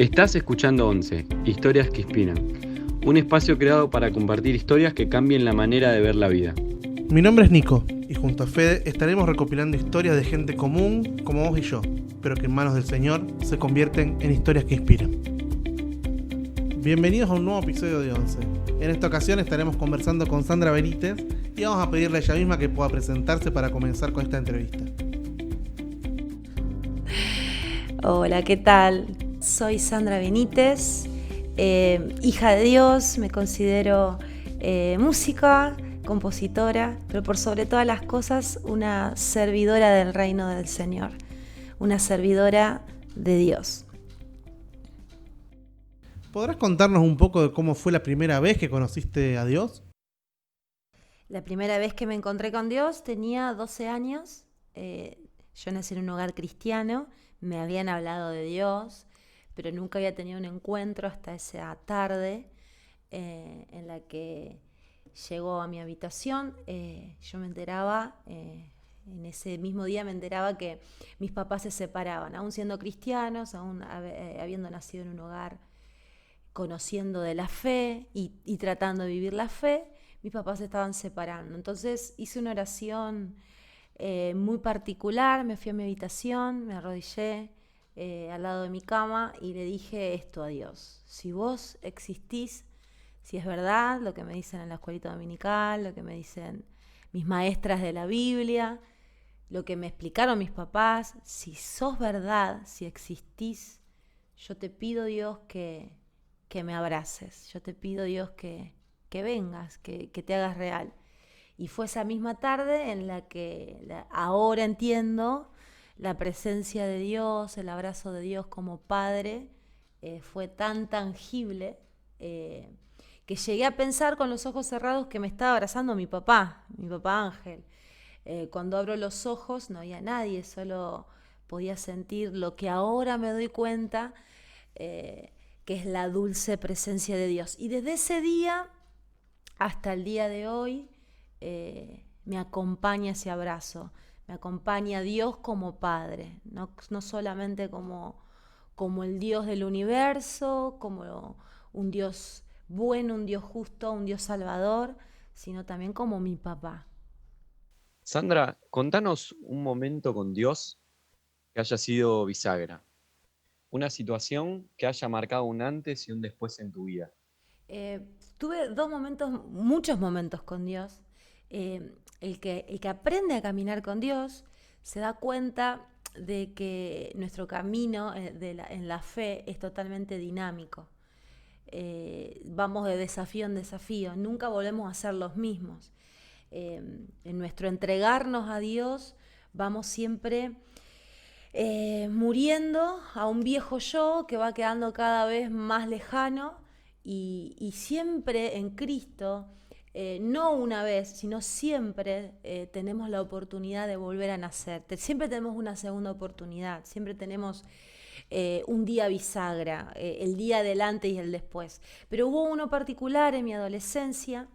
Estás escuchando 11, Historias que Inspiran, un espacio creado para compartir historias que cambien la manera de ver la vida. Mi nombre es Nico y junto a Fede estaremos recopilando historias de gente común como vos y yo, pero que en manos del Señor se convierten en historias que inspiran. Bienvenidos a un nuevo episodio de 11. En esta ocasión estaremos conversando con Sandra Benítez y vamos a pedirle a ella misma que pueda presentarse para comenzar con esta entrevista. Hola, ¿qué tal? Soy Sandra Benítez, hija de Dios, me considero música, compositora, pero por sobre todas las cosas una servidora del reino del Señor, una servidora de Dios. ¿Podrás contarnos un poco de cómo fue la primera vez que conociste a Dios? La primera vez que me encontré con Dios tenía 12 años, yo nací en un hogar cristiano, me habían hablado de Dios, pero nunca había tenido un encuentro hasta esa tarde en la que llegó a mi habitación. Yo me enteraba, en ese mismo día me enteraba que mis papás se separaban, aún siendo cristianos, aún habiendo nacido en un hogar conociendo de la fe y tratando de vivir la fe, mis papás se estaban separando. Entonces hice una oración muy particular, me fui a mi habitación, me arrodillé al lado de mi cama y le dije esto a Dios: si vos existís, si es verdad lo que me dicen en la escuelita dominical, lo que me dicen mis maestras de la Biblia, lo que me explicaron mis papás, si sos verdad, si existís, yo te pido, Dios, que me abraces, yo te pido, Dios, que vengas, que te hagas real. Y fue esa misma tarde en la que ahora entiendo la presencia de Dios, el abrazo de Dios como Padre, fue tan tangible que llegué a pensar con los ojos cerrados que me estaba abrazando mi papá Ángel. Cuando abro los ojos no había nadie, solo podía sentir lo que ahora me doy cuenta, que es la dulce presencia de Dios. Y desde ese día hasta el día de hoy me acompaña ese abrazo, me acompaña Dios como Padre, no solamente como el Dios del universo, como un Dios bueno, un Dios justo, un Dios salvador, sino también como mi papá. Sandra, contanos un momento con Dios que haya sido bisagra, una situación que haya marcado un antes y un después en tu vida. Tuve muchos momentos con Dios. El que aprende a caminar con Dios se da cuenta de que nuestro camino en la fe es totalmente dinámico. Vamos de desafío en desafío, nunca volvemos a ser los mismos. En nuestro entregarnos a Dios vamos siempre muriendo a un viejo yo que va quedando cada vez más lejano y siempre en Cristo, no una vez, sino siempre tenemos la oportunidad de volver a nacer. Siempre tenemos una segunda oportunidad, siempre tenemos un día bisagra, el día del antes y el después. Pero hubo uno particular en mi adolescencia,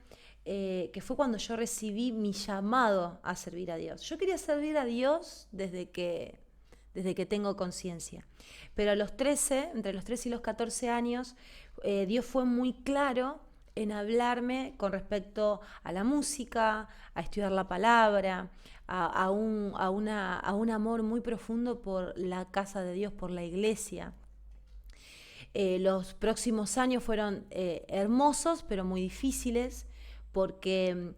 que fue cuando yo recibí mi llamado a servir a Dios. Yo quería servir a Dios desde que tengo conciencia. Pero entre los 13 y los 14 años, Dios fue muy claro en hablarme con respecto a la música, a estudiar la palabra, a un amor muy profundo por la casa de Dios, por la iglesia. Los próximos años fueron hermosos, pero muy difíciles, porque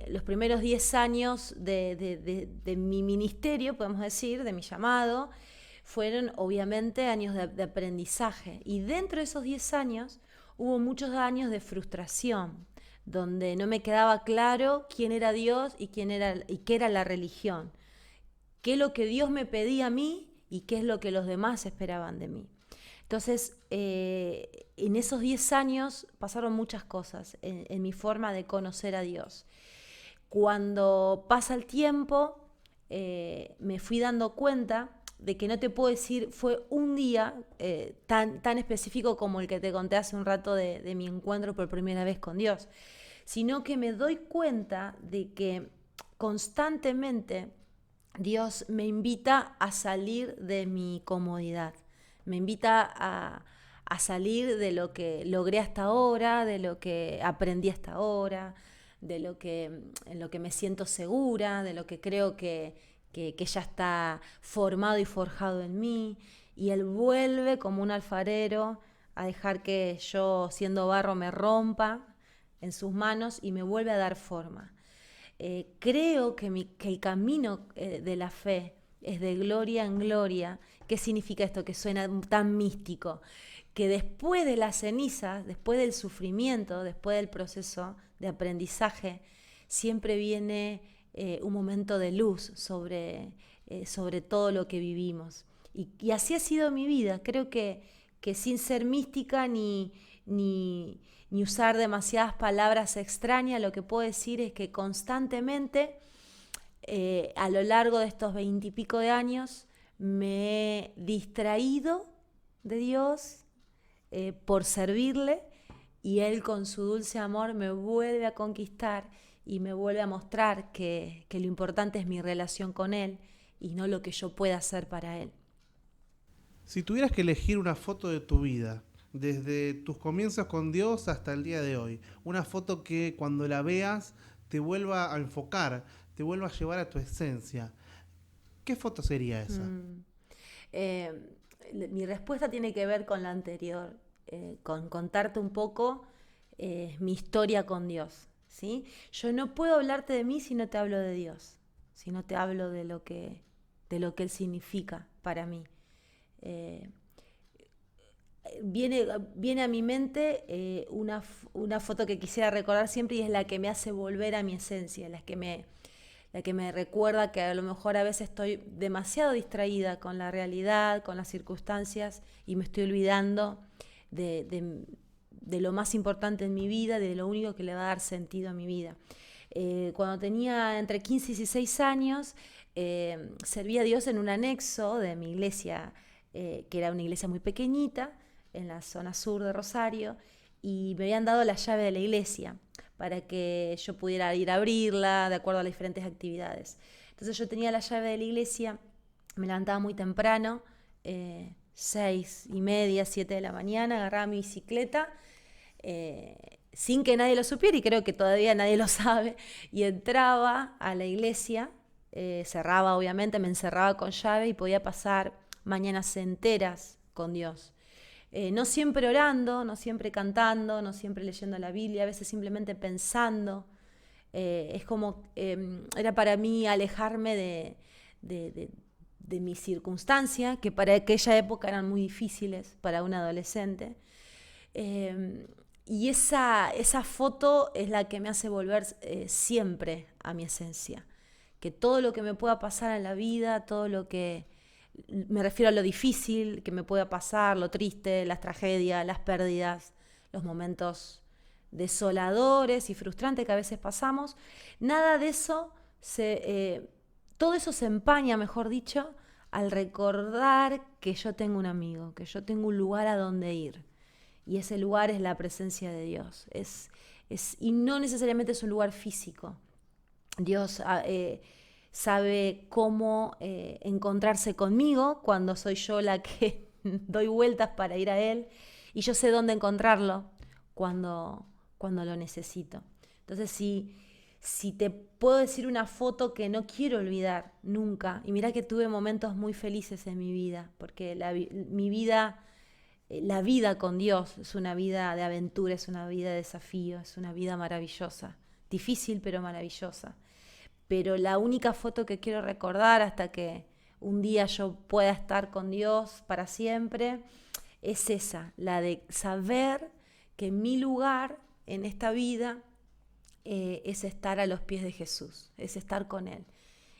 los primeros 10 años de mi ministerio, podemos decir, de mi llamado, fueron obviamente años de aprendizaje. Y dentro de esos 10 años hubo muchos años de frustración, donde no me quedaba claro quién era Dios y qué era la religión, qué es lo que Dios me pedía a mí y qué es lo que los demás esperaban de mí. Entonces, en esos 10 años pasaron muchas cosas en mi forma de conocer a Dios. Cuando pasa el tiempo, me fui dando cuenta de que no te puedo decir, fue un día tan específico como el que te conté hace un rato de mi encuentro por primera vez con Dios, sino que me doy cuenta de que constantemente Dios me invita a salir de mi comodidad. me invita a salir de lo que logré hasta ahora, de lo que aprendí hasta ahora, en lo que me siento segura, de lo que creo que ya está formado y forjado en mí. Y él vuelve como un alfarero a dejar que yo, siendo barro, me rompa en sus manos y me vuelve a dar forma. Creo que el camino de la fe es de gloria en gloria. ¿Qué significa esto que suena tan místico? Que después de las cenizas, después del sufrimiento, después del proceso de aprendizaje, siempre viene un momento de luz sobre todo lo que vivimos. Y así ha sido mi vida. Creo que sin ser mística ni usar demasiadas palabras extrañas, lo que puedo decir es que constantemente, a lo largo de estos 20 y pico de años, me he distraído de Dios por servirle, y Él con su dulce amor me vuelve a conquistar y me vuelve a mostrar que lo importante es mi relación con Él y no lo que yo pueda hacer para Él. Si tuvieras que elegir una foto de tu vida, desde tus comienzos con Dios hasta el día de hoy, una foto que cuando la veas te vuelva a enfocar, te vuelva a llevar a tu esencia, ¿qué foto sería esa? Eh, Mi respuesta tiene que ver con la anterior, con contarte un poco mi historia con Dios, ¿sí? Yo no puedo hablarte de mí si no te hablo de Dios, si no te hablo de lo que Él significa para mí. Eh, viene a mi mente una foto que quisiera recordar siempre, y es la que me hace volver a mi esencia, la que me recuerda que a lo mejor a veces estoy demasiado distraída con la realidad, con las circunstancias, y me estoy olvidando de lo más importante en mi vida, de lo único que le va a dar sentido a mi vida. Cuando tenía entre 15 y 16 años, servía a Dios en un anexo de mi iglesia, que era una iglesia muy pequeñita, en la zona sur de Rosario, y me habían dado la llave de la iglesia para que yo pudiera ir a abrirla de acuerdo a las diferentes actividades. Entonces yo tenía la llave de la iglesia, me levantaba muy temprano, 6:30, 7 de la mañana, agarraba mi bicicleta, sin que nadie lo supiera, y creo que todavía nadie lo sabe, y entraba a la iglesia, cerraba obviamente, me encerraba con llave y podía pasar mañanas enteras con Dios. No siempre orando, no siempre cantando, no siempre leyendo la Biblia, a veces simplemente pensando. Es como, era para mí alejarme de, de- de mi circunstancia, que para aquella época eran muy difíciles para un adolescente. Eh, y esa foto es la que me hace volver siempre a mi esencia. Que todo lo que me pueda pasar en la vida, todo lo que, me refiero a lo difícil que me pueda pasar, lo triste, las tragedias, las pérdidas, los momentos desoladores y frustrantes que a veces pasamos, nada de eso todo eso se empaña, mejor dicho, al recordar que yo tengo un amigo, que yo tengo un lugar a donde ir. Y ese lugar es la presencia de Dios. Y no necesariamente es un lugar físico. Dios sabe cómo encontrarse conmigo cuando soy yo la que doy vueltas para ir a Él, y yo sé dónde encontrarlo cuando lo necesito. Entonces, si te puedo decir una foto que no quiero olvidar nunca, y mira que tuve momentos muy felices en mi vida, porque la vida con Dios es una vida de aventura, es una vida de desafío, es una vida maravillosa, difícil pero maravillosa. Pero la única foto que quiero recordar hasta que un día yo pueda estar con Dios para siempre es esa, la de saber que mi lugar en esta vida es estar a los pies de Jesús, es estar con Él.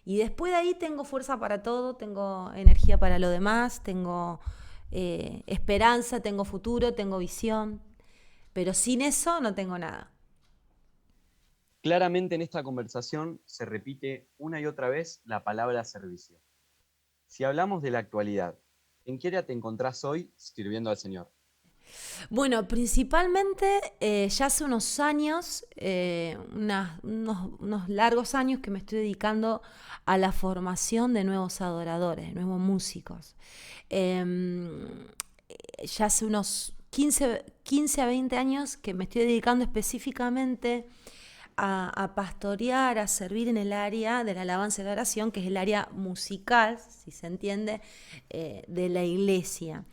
Y después de ahí tengo fuerza para todo, tengo energía para lo demás, tengo esperanza, tengo futuro, tengo visión, pero sin eso no tengo nada. Claramente en esta conversación se repite una y otra vez la palabra servicio. Si hablamos de la actualidad, ¿en qué área te encontrás hoy sirviendo al Señor? Bueno, principalmente ya hace unos años, unos largos años que me estoy dedicando a la formación de nuevos adoradores, de nuevos músicos. Em, ya hace unos 15 a 20 años que me estoy dedicando específicamente a pastorear, a servir en el área de la alabanza y la oración, que es el área musical, si se entiende, de la iglesia.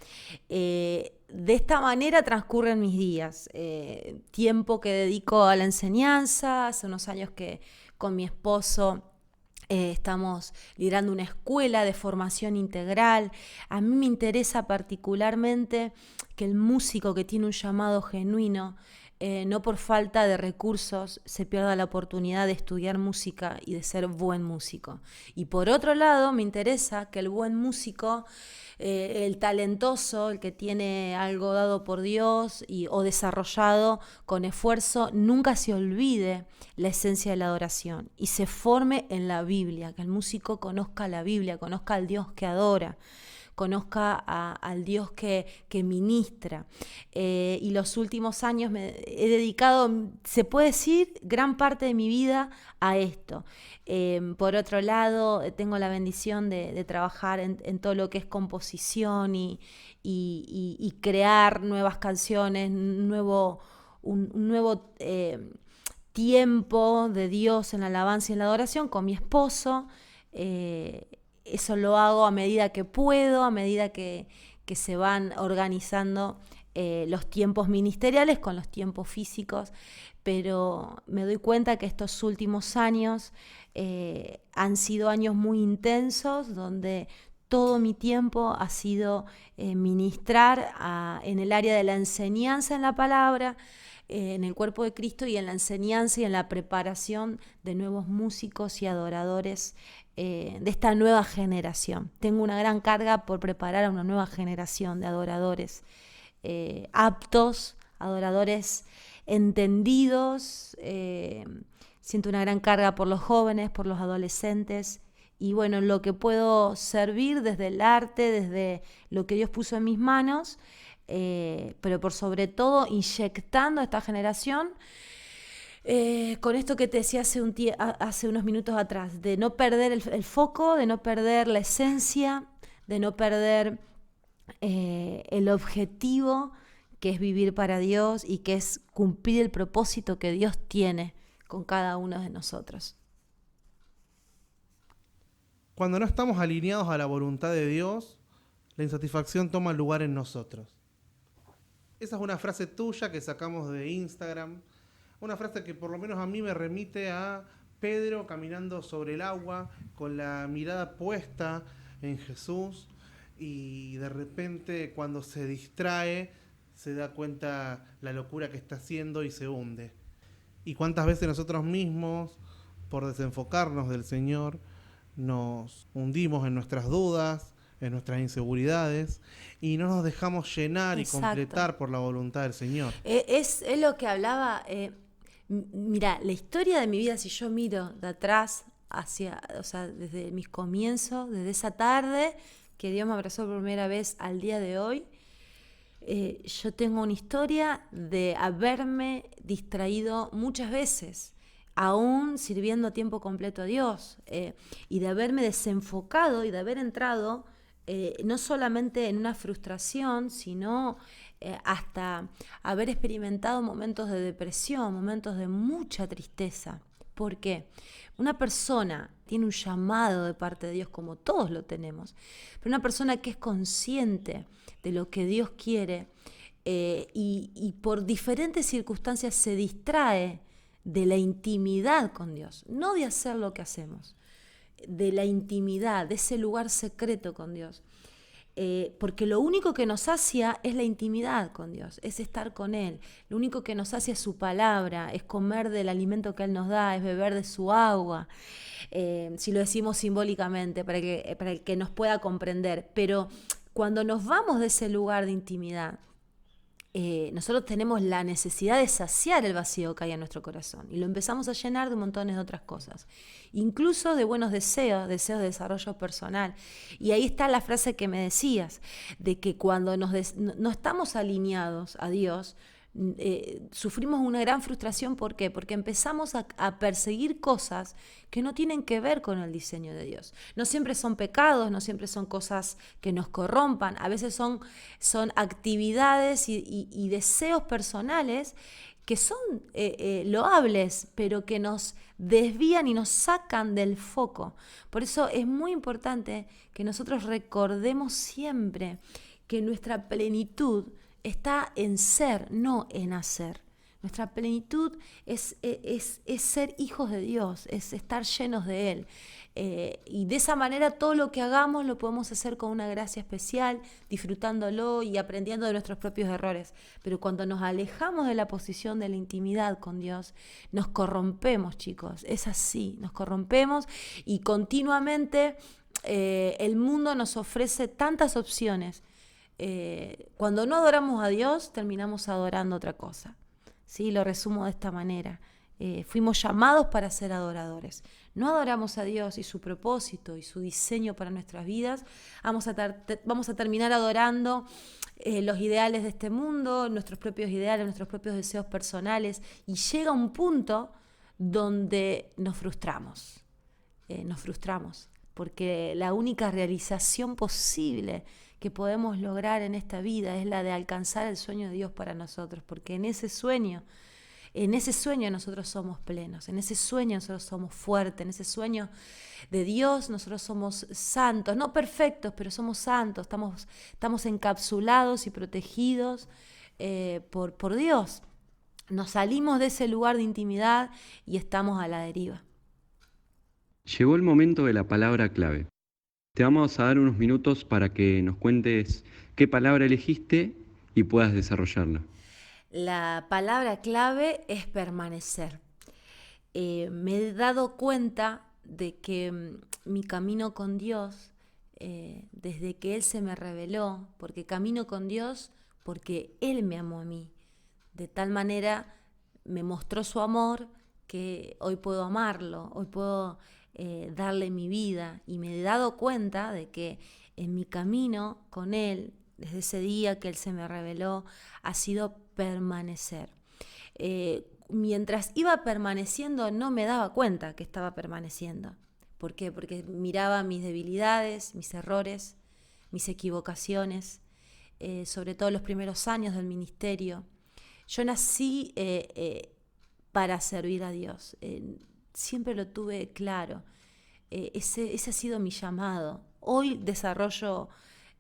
De esta manera transcurren mis días. Tiempo que dedico a la enseñanza, hace unos años que con mi esposo estamos liderando una escuela de formación integral. A mí me interesa particularmente que el músico que tiene un llamado genuino, no por falta de recursos, se pierda la oportunidad de estudiar música y de ser buen músico. Y por otro lado, me interesa que el buen músico, el talentoso, el que tiene algo dado por Dios o desarrollado con esfuerzo, nunca se olvide la esencia de la adoración y se forme en la Biblia, que el músico conozca la Biblia, conozca al Dios que adora, conozca al Dios que ministra. Y los últimos años me he dedicado, se puede decir, gran parte de mi vida a esto. Por otro lado, tengo la bendición de trabajar en todo lo que es composición y crear nuevas canciones, un nuevo tiempo de Dios en la alabanza y en la adoración con mi esposo. Eso lo hago a medida que puedo, a medida que se van organizando los tiempos ministeriales con los tiempos físicos, pero me doy cuenta que estos últimos años han sido años muy intensos, donde todo mi tiempo ha sido ministrar en el área de la enseñanza en la palabra, en el cuerpo de Cristo, y en la enseñanza y en la preparación de nuevos músicos y adoradores de esta nueva generación. Tengo una gran carga por preparar a una nueva generación de adoradores aptos, adoradores entendidos. Siento una gran carga por los jóvenes, por los adolescentes. Y bueno, lo que puedo servir desde el arte, desde lo que Dios puso en mis manos, pero por sobre todo inyectando a esta generación con esto que te decía hace unos minutos atrás, de no perder el foco, de no perder la esencia, de no perder el objetivo, que es vivir para Dios y que es cumplir el propósito que Dios tiene con cada uno de nosotros. Cuando no estamos alineados a la voluntad de Dios, la insatisfacción toma lugar en nosotros. Esa es una frase tuya que sacamos de Instagram, una frase que por lo menos a mí me remite a Pedro caminando sobre el agua con la mirada puesta en Jesús, y de repente cuando se distrae se da cuenta la locura que está haciendo y se hunde. Y cuántas veces nosotros mismos, por desenfocarnos del Señor, nos hundimos en nuestras dudas, en nuestras inseguridades, y no nos dejamos llenar. Exacto. Y completar por la voluntad del Señor. Es lo que hablaba. Mira, la historia de mi vida, si yo miro de atrás desde mis comienzos, desde esa tarde que Dios me abrazó por primera vez al día de hoy, yo tengo una historia de haberme distraído muchas veces, aún sirviendo a tiempo completo a Dios, y de haberme desenfocado y de haber entrado no solamente en una frustración, sino hasta haber experimentado momentos de depresión, momentos de mucha tristeza. ¿Por qué? Una persona tiene un llamado de parte de Dios, como todos lo tenemos, pero una persona que es consciente de lo que Dios quiere y por diferentes circunstancias se distrae de la intimidad con Dios, no de hacer lo que hacemos, de la intimidad, de ese lugar secreto con Dios. Porque lo único que nos sacia es la intimidad con Dios, es estar con Él. Lo único que nos sacia es su palabra, es comer del alimento que Él nos da, es beber de su agua, si lo decimos simbólicamente, para el que nos pueda comprender. Pero cuando nos vamos de ese lugar de intimidad, nosotros tenemos la necesidad de saciar el vacío que hay en nuestro corazón y lo empezamos a llenar de montones de otras cosas, incluso de buenos deseos de desarrollo personal. Y ahí está la frase que me decías, de que cuando no estamos alineados a Dios, sufrimos una gran frustración. ¿Por qué? Porque empezamos a perseguir cosas que no tienen que ver con el diseño de Dios. No siempre son pecados, no siempre son cosas que nos corrompan, a veces son actividades y deseos personales que son loables, pero que nos desvían y nos sacan del foco. Por eso es muy importante que nosotros recordemos siempre que nuestra plenitud está en ser, no en hacer. Nuestra plenitud es ser hijos de Dios, es estar llenos de Él. Y de esa manera todo lo que hagamos lo podemos hacer con una gracia especial, disfrutándolo y aprendiendo de nuestros propios errores. Pero cuando nos alejamos de la posición de la intimidad con Dios, nos corrompemos, chicos. Es así, nos corrompemos y continuamente el mundo nos ofrece tantas opciones. Cuando no adoramos a Dios, terminamos adorando otra cosa. ¿Sí? Lo resumo de esta manera. Fuimos llamados para ser adoradores. No adoramos a Dios y su propósito y su diseño para nuestras vidas. Vamos a terminar adorando los ideales de este mundo, nuestros propios ideales, nuestros propios deseos personales. Y llega un punto donde nos frustramos. Porque la única realización posible que podemos lograr en esta vida es la de alcanzar el sueño de Dios para nosotros, porque en ese sueño nosotros somos plenos, en ese sueño nosotros somos fuertes, en ese sueño de Dios nosotros somos santos, no perfectos, pero somos santos, estamos encapsulados y protegidos por Dios. Nos salimos de ese lugar de intimidad y estamos a la deriva. Llegó el momento de la palabra clave. Te vamos a dar unos minutos para que nos cuentes qué palabra elegiste y puedas desarrollarla. La palabra clave es permanecer. Me he dado cuenta de que mi camino con Dios, desde que Él se me reveló, porque camino con Dios porque Él me amó a mí, de tal manera me mostró su amor que hoy puedo amarlo, hoy puedo darle mi vida, y me he dado cuenta de que en mi camino con Él, desde ese día que Él se me reveló, ha sido permanecer. Mientras iba permaneciendo no me daba cuenta que estaba permaneciendo. ¿Por qué? Porque miraba mis debilidades, mis errores, mis equivocaciones, sobre todo los primeros años del ministerio. Yo nací para servir a Dios. Siempre lo tuve claro. Ese ha sido mi llamado. Hoy desarrollo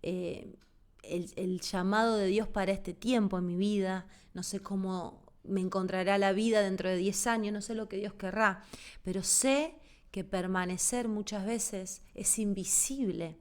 el llamado de Dios para este tiempo en mi vida. No sé cómo me encontrará la vida dentro de 10 años, no sé lo que Dios querrá, pero sé que permanecer muchas veces es invisible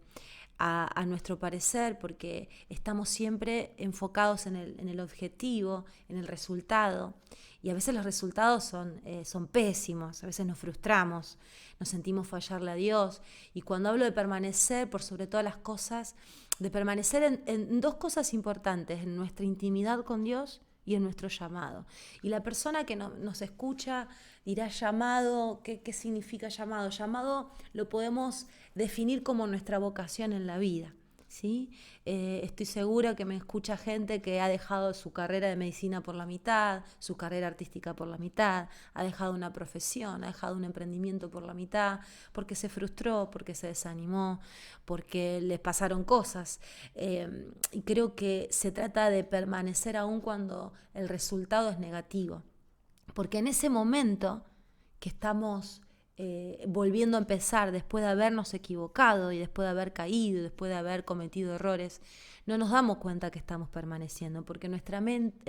a nuestro parecer, porque estamos siempre enfocados en el objetivo, en el resultado, y a veces los resultados son pésimos, a veces nos frustramos, nos sentimos fallarle a Dios. Y cuando hablo de permanecer, por sobre todas las cosas, de permanecer en dos cosas importantes, en nuestra intimidad con Dios y en nuestro llamado. Y la persona que nos escucha dirá llamado. ¿Qué significa llamado? Llamado lo podemos definir como nuestra vocación en la vida, ¿sí? Estoy segura que me escucha gente que ha dejado su carrera de medicina por la mitad, su carrera artística por la mitad, ha dejado una profesión, ha dejado un emprendimiento por la mitad, porque se frustró, porque se desanimó, porque les pasaron cosas. Y creo que se trata de permanecer aún cuando el resultado es negativo. Porque en ese momento que estamos volviendo a empezar, después de habernos equivocado y después de haber caído, después de haber cometido errores, no nos damos cuenta que estamos permaneciendo, porque en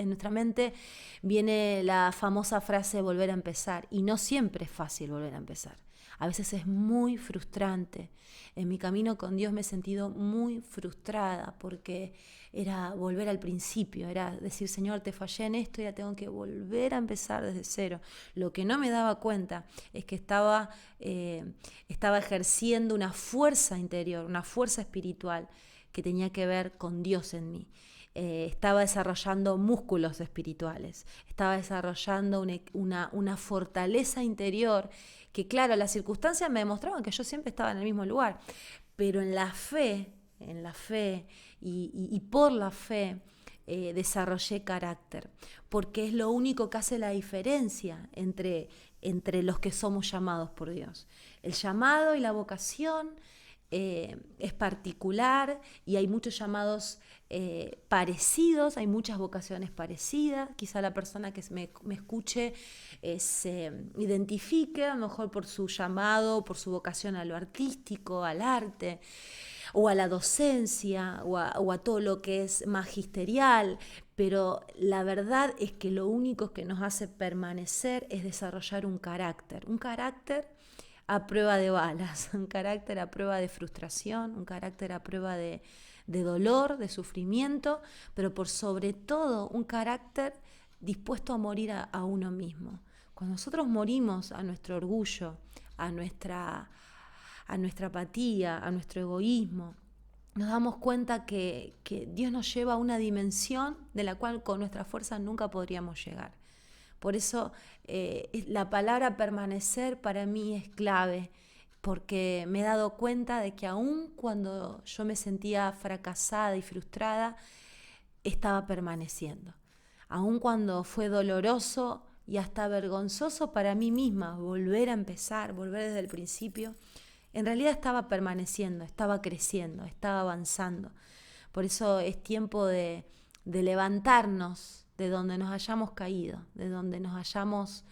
nuestra mente viene la famosa frase volver a empezar, y no siempre es fácil volver a empezar. A veces es muy frustrante. En mi camino con Dios me he sentido muy frustrada porque era volver al principio, era decir, Señor, te fallé en esto y ya tengo que volver a empezar desde cero. Lo que no me daba cuenta es que estaba ejerciendo una fuerza interior, una fuerza espiritual que tenía que ver con Dios en mí. estaba desarrollando músculos espirituales, estaba desarrollando una fortaleza interior que, claro, las circunstancias me demostraban que yo siempre estaba en el mismo lugar, pero en la fe y por la fe, desarrollé carácter, porque es lo único que hace la diferencia entre los que somos llamados por Dios. El llamado y la vocación es particular y hay muchos llamados parecidos, hay muchas vocaciones parecidas. Quizá la persona que me escuche se identifique a lo mejor por su llamado, por su vocación a lo artístico, al arte, o a la docencia, o a todo lo que es magisterial, pero la verdad es que lo único que nos hace permanecer es desarrollar un carácter a prueba de balas, un carácter a prueba de frustración, un carácter a prueba de dolor, de sufrimiento, pero por sobre todo un carácter dispuesto a morir a uno mismo. Cuando nosotros morimos a nuestro orgullo, a nuestra apatía, a nuestro egoísmo, nos damos cuenta que Dios nos lleva a una dimensión de la cual con nuestra fuerza nunca podríamos llegar. Por eso la palabra permanecer para mí es clave, porque me he dado cuenta de que aun cuando yo me sentía fracasada y frustrada, estaba permaneciendo. Aun cuando fue doloroso y hasta vergonzoso para mí misma volver a empezar, volver desde el principio, en realidad estaba permaneciendo, estaba creciendo, estaba avanzando. Por eso es tiempo de levantarnos de donde nos hayamos caído, de donde nos hayamos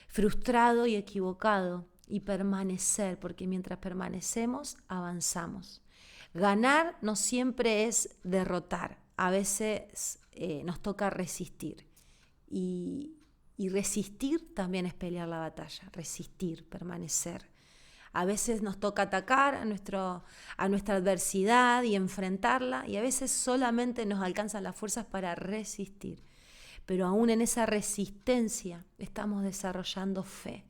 frustrado y equivocado, y permanecer, porque mientras permanecemos, avanzamos. Ganar no siempre es derrotar, a veces nos toca resistir. Y resistir también es pelear la batalla, resistir, permanecer. A veces nos toca atacar a nuestra adversidad y enfrentarla, y a veces solamente nos alcanzan las fuerzas para resistir. Pero aún en esa resistencia estamos desarrollando fe,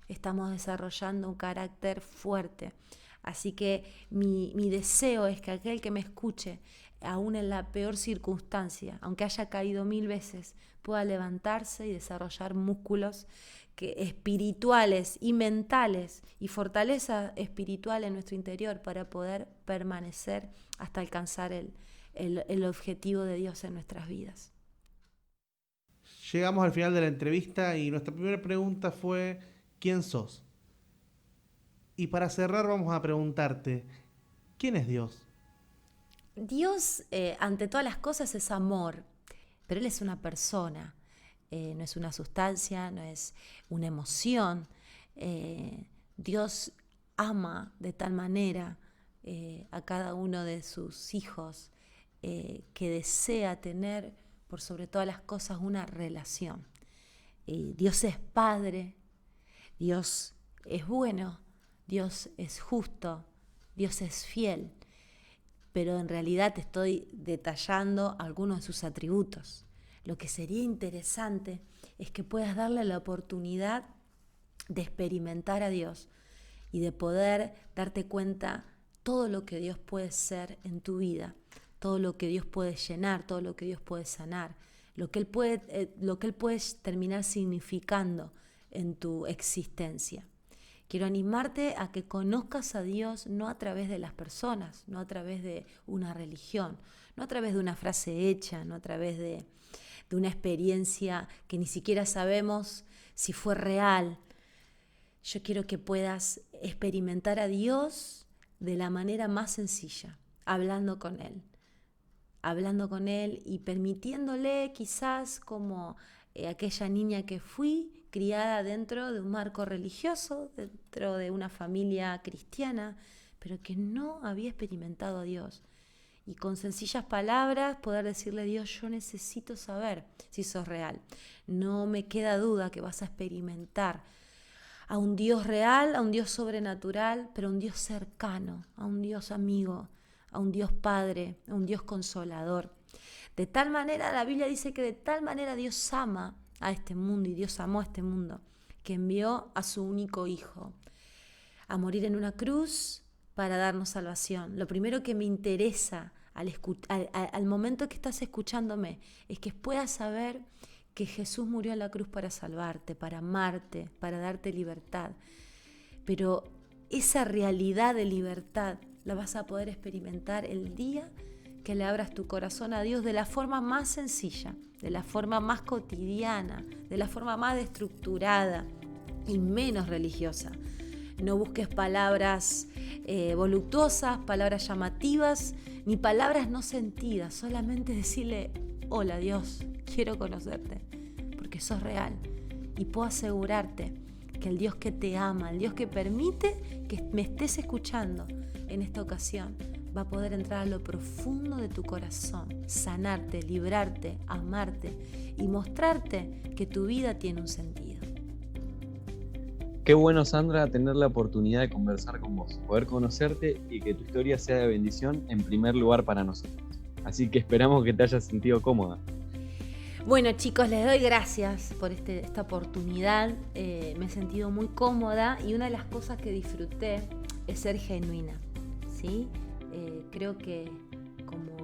estamos desarrollando un carácter fuerte. Así que mi deseo es que aquel que me escuche, aún en la peor circunstancia, aunque haya caído 1000 veces, pueda levantarse y desarrollar músculos espirituales y mentales y fortaleza espiritual en nuestro interior para poder permanecer hasta alcanzar el objetivo de Dios en nuestras vidas. Llegamos al final de la entrevista y nuestra primera pregunta fue: ¿quién sos? Y para cerrar vamos a preguntarte: ¿quién es Dios? Dios, ante todas las cosas, es amor, pero Él es una persona, no es una sustancia, no es una emoción. Dios ama de tal manera a cada uno de sus hijos que desea tener por sobre todas las cosas una relación. Dios es Padre, Dios es bueno, Dios es justo, Dios es fiel, pero en realidad te estoy detallando algunos de sus atributos. Lo que sería interesante es que puedas darle la oportunidad de experimentar a Dios y de poder darte cuenta todo lo que Dios puede ser en tu vida, todo lo que Dios puede llenar, todo lo que Dios puede sanar, lo que Él puede terminar significando en tu existencia. Quiero animarte a que conozcas a Dios no a través de las personas, no a través de una religión, no a través de una frase hecha, no a través de una experiencia que ni siquiera sabemos si fue real. Yo quiero que puedas experimentar a Dios de la manera más sencilla, hablando con Él y permitiéndole, quizás como aquella niña que fui, criada dentro de un marco religioso, dentro de una familia cristiana, pero que no había experimentado a Dios. Y con sencillas palabras poder decirle: Dios, yo necesito saber si sos real. No me queda duda que vas a experimentar a un Dios real, a un Dios sobrenatural, pero a un Dios cercano, a un Dios amigo, a un Dios Padre, a un Dios consolador. De tal manera, la Biblia dice que de tal manera Dios ama a este mundo, y Dios amó a este mundo, que envió a su único Hijo a morir en una cruz para darnos salvación. Lo primero que me interesa al momento que estás escuchándome, es que puedas saber que Jesús murió en la cruz para salvarte, para amarte, para darte libertad. Pero esa realidad de libertad la vas a poder experimentar el día que le abras tu corazón a Dios de la forma más sencilla, de la forma más cotidiana, de la forma más estructurada y menos religiosa. No busques palabras voluptuosas, palabras llamativas, ni palabras no sentidas. Solamente decirle: hola Dios, quiero conocerte, porque sos real. Y puedo asegurarte que el Dios que te ama, el Dios que permite que me estés escuchando en esta ocasión, va a poder entrar a lo profundo de tu corazón, sanarte, librarte, amarte y mostrarte que tu vida tiene un sentido. Qué bueno, Sandra, tener la oportunidad de conversar con vos, poder conocerte y que tu historia sea de bendición en primer lugar para nosotros. Así que esperamos que te hayas sentido cómoda. Bueno, chicos, les doy gracias por esta oportunidad. Me he sentido muy cómoda y una de las cosas que disfruté es ser genuina, ¿sí? Creo que, como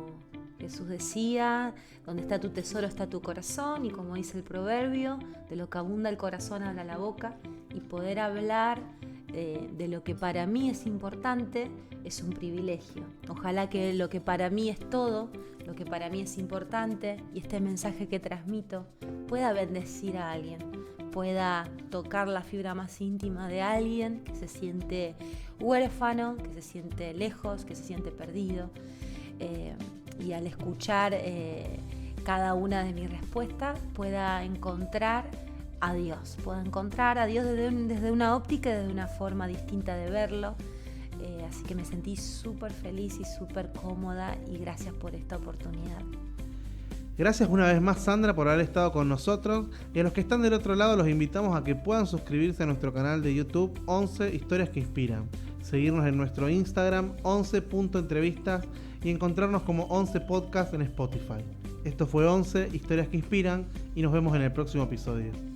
Jesús decía, donde está tu tesoro está tu corazón, y como dice el proverbio, de lo que abunda el corazón habla la boca, y poder hablar de lo que para mí es importante es un privilegio. Ojalá que lo que para mí es todo, lo que para mí es importante, y este mensaje que transmito pueda bendecir a alguien, pueda tocar la fibra más íntima de alguien que se siente huérfano, que se siente lejos, que se siente perdido. Y al escuchar cada una de mis respuestas pueda encontrar a Dios, desde una óptica y desde una forma distinta de verlo. Así que me sentí súper feliz y súper cómoda, y gracias por esta oportunidad. Gracias una vez más, Sandra, por haber estado con nosotros, y a los que están del otro lado los invitamos a que puedan suscribirse a nuestro canal de YouTube 11 Historias que Inspiran, seguirnos en nuestro Instagram 11.entrevistas y encontrarnos como 11 Podcast en Spotify. Esto fue 11 Historias que Inspiran y nos vemos en el próximo episodio.